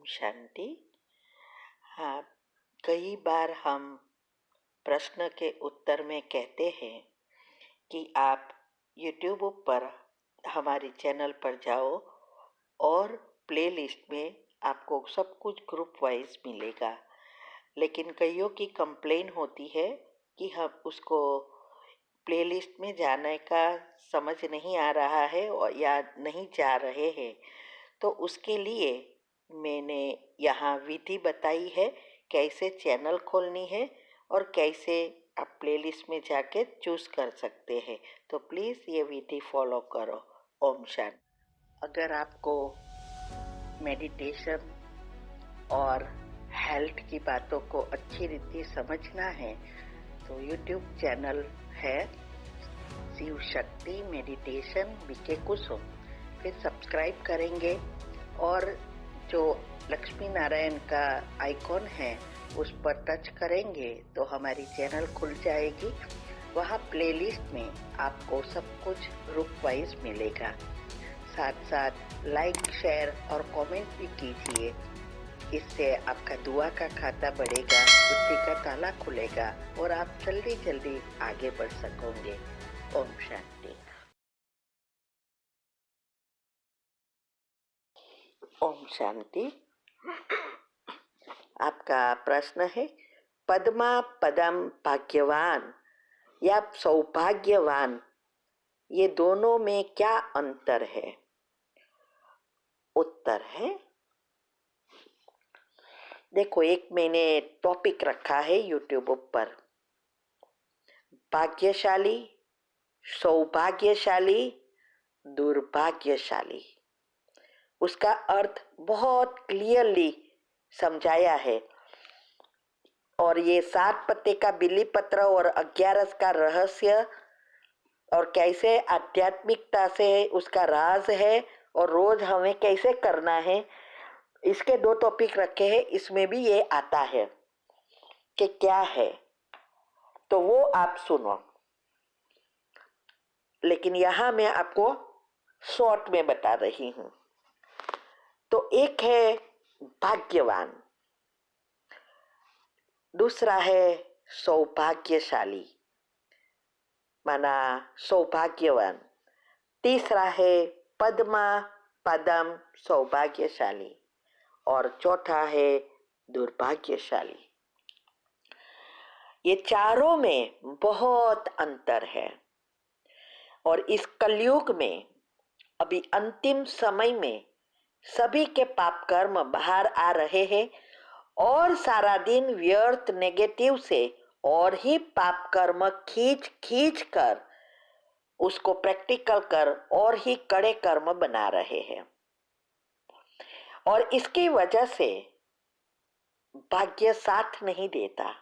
शांति। हाँ, कई बार हम प्रश्न के उत्तर में कहते हैं कि आप YouTube पर हमारे चैनल पर जाओ और प्लेलिस्ट में आपको सब कुछ ग्रुप वाइज मिलेगा। लेकिन कईयों की कंप्लेन होती है कि हम उसको प्लेलिस्ट में जाने का समझ नहीं आ रहा है और या नहीं जा रहे हैं। तो उसके लिए मैंने यहाँ विधि बताई है कैसे चैनल खोलनी है और कैसे आप प्लेलिस्ट में जाके चूज़ कर सकते हैं। तो प्लीज़ ये विधि फॉलो करो। ओम शांति। अगर आपको मेडिटेशन और हेल्थ की बातों को अच्छी रीति समझना है तो यूट्यूब चैनल है शिव शक्ति मेडिटेशन बीके कुसुम, फिर सब्सक्राइब करेंगे और जो लक्ष्मी नारायण का आइकॉन है उस पर टच करेंगे तो हमारी चैनल खुल जाएगी। वहाँ प्लेलिस्ट में आपको सब कुछ ग्रुप वाइज मिलेगा। साथ साथ लाइक, शेयर और कमेंट भी कीजिए। इससे आपका दुआ का खाता बढ़ेगा, बुद्धि का ताला खुलेगा और आप जल्दी जल्दी आगे बढ़ सकोगे। ओम शांति। ओम शांति। आपका प्रश्न है, पद्मा पदम भाग्यवान या सौभाग्यवान, ये दोनों में क्या अंतर है? उत्तर है, देखो, एक मैंने टॉपिक रखा है यूट्यूब पर, भाग्यशाली, सौभाग्यशाली, दुर्भाग्यशाली। उसका अर्थ बहुत क्लियरली समझाया है और ये 7 पत्ते का बिल्ली पत्र और 11 का रहस्य और कैसे आध्यात्मिकता से उसका राज है और रोज हमें कैसे करना है, इसके 2 टॉपिक रखे हैं। इसमें भी ये आता है कि क्या है, तो वो आप सुनो। लेकिन यहाँ मैं आपको शॉर्ट में बता रही हूँ। तो एक है भाग्यवान, दूसरा है सौभाग्यशाली माना सौभाग्यवान, तीसरा है पद्मा पदम सौभाग्यशाली और चौथा है दुर्भाग्यशाली। ये चारों में बहुत अंतर है और इस कलयुग में अभी अंतिम समय में सभी के पाप कर्म बाहर आ रहे हैं और सारा दिन व्यर्थ नेगेटिव से और ही पाप कर्म खींच खींच कर उसको प्रैक्टिकल कर और ही कड़े कर्म बना रहे हैं और इसकी वजह से भाग्य साथ नहीं देता।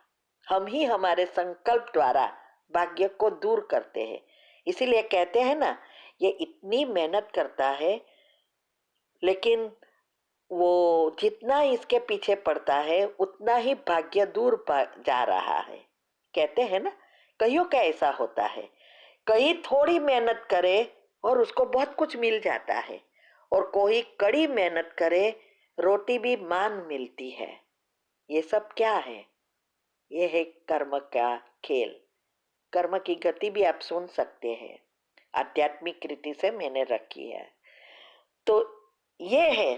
हम ही हमारे संकल्प द्वारा भाग्य को दूर करते हैं। इसीलिए कहते हैं ना, ये इतनी मेहनत करता है लेकिन वो जितना इसके पीछे पड़ता है उतना ही भाग्य दूर जा रहा है। कहते हैं ना, कईयों का ऐसा होता है, कई थोड़ी मेहनत करे और उसको बहुत कुछ मिल जाता है और कोई कड़ी मेहनत करे, रोटी भी मान मिलती है। ये सब क्या है? ये है कर्म का खेल। कर्म की गति भी आप सुन सकते हैं, आध्यात्मिक रीति से मैंने रखी है। तो ये है,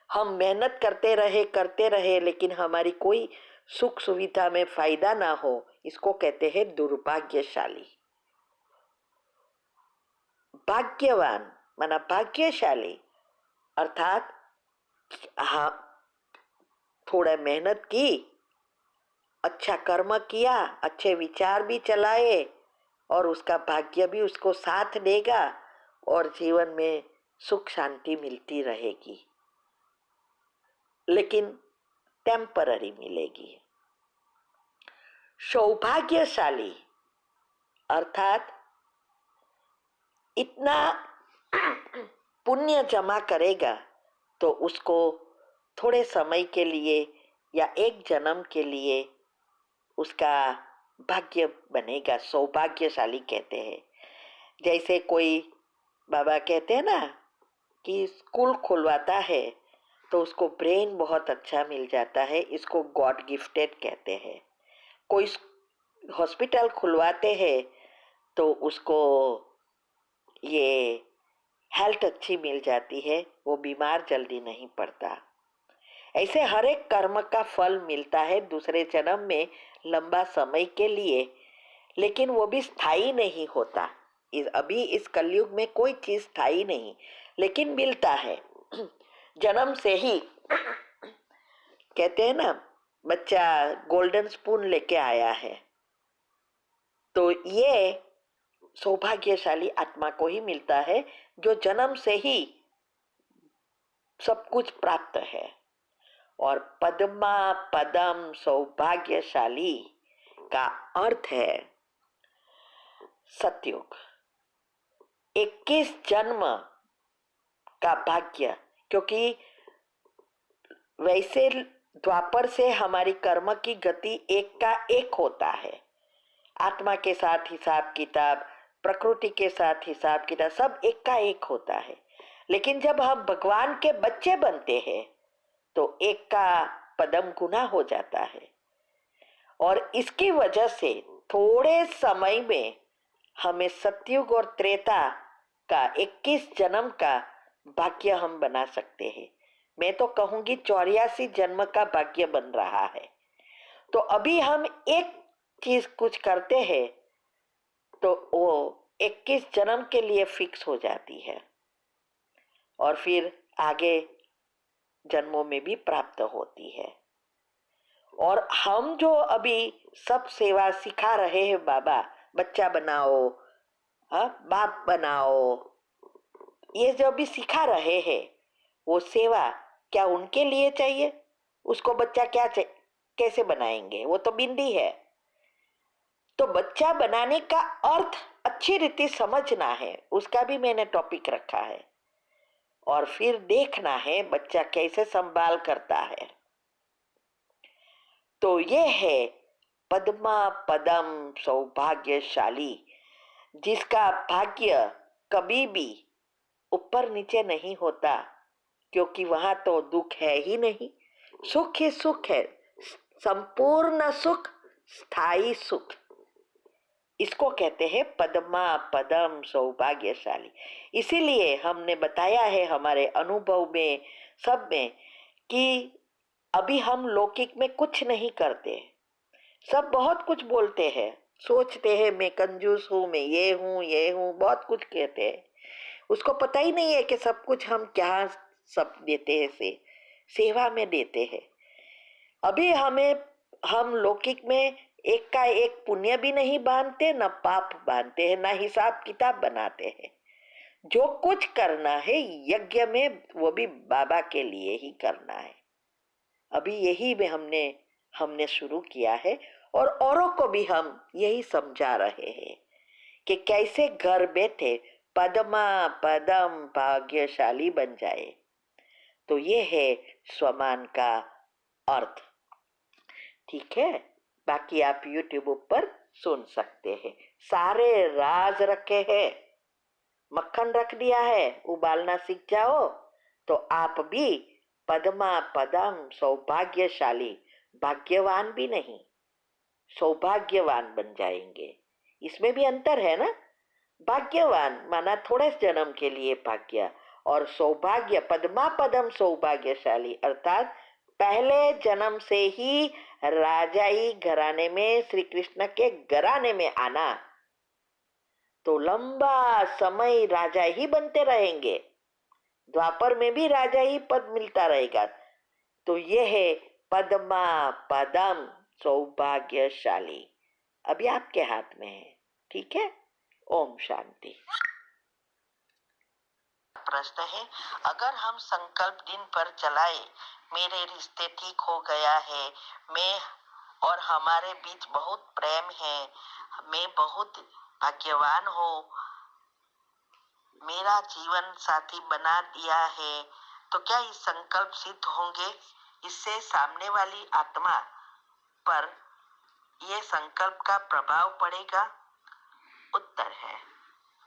हम मेहनत करते रहे लेकिन हमारी कोई सुख सुविधा में फायदा ना हो, इसको कहते हैं दुर्भाग्यशाली। भाग्यवान माना भाग्यशाली अर्थात हाँ, थोड़ा मेहनत की, अच्छा कर्म किया, अच्छे विचार भी चलाए और उसका भाग्य भी उसको साथ देगा और जीवन में सुख शांति मिलती रहेगी, लेकिन टेम्पररी मिलेगी। सौभाग्यशाली अर्थात इतना पुण्य जमा करेगा तो उसको थोड़े समय के लिए या एक जन्म के लिए उसका भाग्य बनेगा। सौभाग्यशाली कहते हैं। जैसे कोई बाबा कहते हैं ना कि स्कूल खुलवाता है तो उसको ब्रेन बहुत अच्छा मिल जाता है। इसको गॉड गिफ्टेड कहते हैं। कोई हॉस्पिटल खुलवाते हैं तो उसको ये हेल्थ अच्छी मिल जाती है, वो बीमार जल्दी नहीं पड़ता। ऐसे हर एक कर्म का फल मिलता है दूसरे जन्म में लंबा समय के लिए, लेकिन वो भी स्थायी नहीं होता। अभी इस कलयुग में कोई चीज स्थायी नहीं, लेकिन मिलता है जन्म से ही। कहते हैं ना, बच्चा गोल्डन स्पून लेके आया है, तो ये सौभाग्यशाली आत्मा को ही मिलता है जो जन्म से ही सब कुछ प्राप्त है। और पद्मा पदम सौभाग्यशाली का अर्थ है सतयुग, 21 जन्म का भाग्य। क्योंकि वैसे द्वापर से हमारी कर्म की गति एक का एक होता है। आत्मा के साथ हिसाब किताब, प्रकृति के साथ हिसाब किताब, सब एक का एक होता है। लेकिन जब हम भगवान के बच्चे बनते हैं तो एक का पदम गुना हो जाता है। और इसकी वजह से थोड़े समय में हमें सतयुग और त्रेता का 21 जन्म का भाग्य हम बना सकते हैं। मैं तो कहूंगी 84 जन्म का भाग्य बन रहा है। तो अभी हम एक चीज कुछ करते हैं तो वो 21 जन्म के लिए फिक्स हो जाती है और फिर आगे जन्मों में भी प्राप्त होती है। और हम जो अभी सब सेवा सिखा रहे हैं बाबा, बच्चा बनाओ, हाँ, बाप बनाओ, ये जो भी सिखा रहे हैं वो सेवा क्या उनके लिए चाहिए? उसको बच्चा क्या कैसे बनाएंगे? वो तो बिंदी है। तो बच्चा बनाने का अर्थ अच्छी रीति समझना है, उसका भी मैंने टॉपिक रखा है। और फिर देखना है बच्चा कैसे संभाल करता है। तो ये है पद्मा पदम सौभाग्यशाली, जिसका भाग्य कभी भी ऊपर नीचे नहीं होता, क्योंकि वहां तो दुख है ही नहीं, सुख ही सुख है, संपूर्ण सुख, स्थायी सुख। इसको कहते हैं पद्मा पदम सौभाग्यशाली। इसीलिए हमने बताया है हमारे अनुभव में, सब में, कि अभी हम लौकिक में कुछ नहीं करते। सब बहुत कुछ बोलते हैं, सोचते हैं मैं कंजूस हूँ, मैं ये हूँ, बहुत कुछ कहते हैं। उसको पता ही नहीं है कि सब कुछ हम क्या सब देते हैं, सेवा में देते हैं। अभी हम लौकिक में एक का एक पुण्य भी नहीं बांधते, न पाप बांधते हैं, न हिसाब किताब बनाते हैं। जो कुछ करना है यज्ञ में, वो भी बाबा के लिए ही करना है। अभी यही में हमने शुरू किया है और औरों को भी हम यही समझा रहे हैं कि कैसे घर बैठे पद्मा पदम भाग्यशाली बन जाए। तो ये है स्वमान का अर्थ। ठीक है, बाकी आप YouTube पर सुन सकते हैं। सारे राज रखे हैं, मक्खन रख दिया है, उबालना सीख जाओ तो आप भी पद्मा पदम सौभाग्यशाली, भाग्यवान भी नहीं, सौभाग्यवान बन जाएंगे। इसमें भी अंतर है ना। भाग्यवान माना थोड़े जन्म के लिए भाग्य, और सौभाग्य पद्मा पदम सौभाग्यशाली अर्थात पहले जन्म से ही राजाई घराने में, श्री कृष्ण के घराने में आना। तो लंबा समय राजा ही बनते रहेंगे, द्वापर में भी राजा ही पद मिलता रहेगा। तो ये है पद्मा पदम सौभाग्यशाली। अभी आपके हाथ में है। ठीक है, ओम शांति। प्रश्न है, अगर हम संकल्प दिन पर चलाए, मेरे रिश्ते ठीक हो गया है, मैं और हमारे बीच बहुत प्रेम है, मैं बहुत भाग्यवान हूँ, मेरा जीवन साथी बना दिया है, तो क्या ये संकल्प सिद्ध होंगे? इससे सामने वाली आत्मा पर ये संकल्प का प्रभाव पड़ेगा? उत्तर है,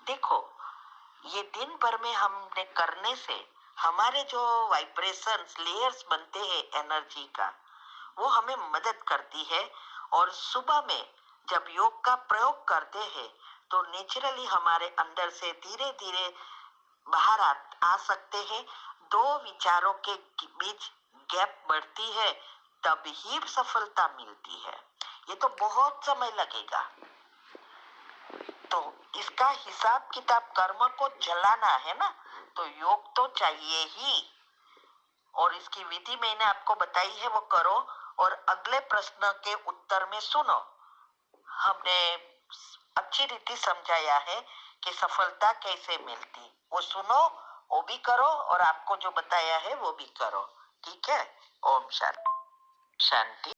देखो, ये दिन भर में हमने करने से हमारे जो वाइब्रेशंस लेयर्स बनते हैं एनर्जी का, वो हमें मदद करती है। और सुबह में जब योग का प्रयोग करते हैं तो नेचुरली हमारे अंदर से धीरे धीरे बाहर आ सकते हैं। दो विचारों के बीच गैप बढ़ती है, तब ही सफलता मिलती है। ये तो बहुत समय लगेगा। तो इसका हिसाब किताब, कर्म को जलाना है ना, तो योग तो चाहिए ही। और इसकी विधि मैंने आपको बताई है, वो करो। और अगले प्रश्न के उत्तर में सुनो, हमने अच्छी रीति समझाया है कि सफलता कैसे मिलती। वो सुनो, वो भी करो, और आपको जो बताया है वो भी करो। ठीक है। ओम शांति। शांति।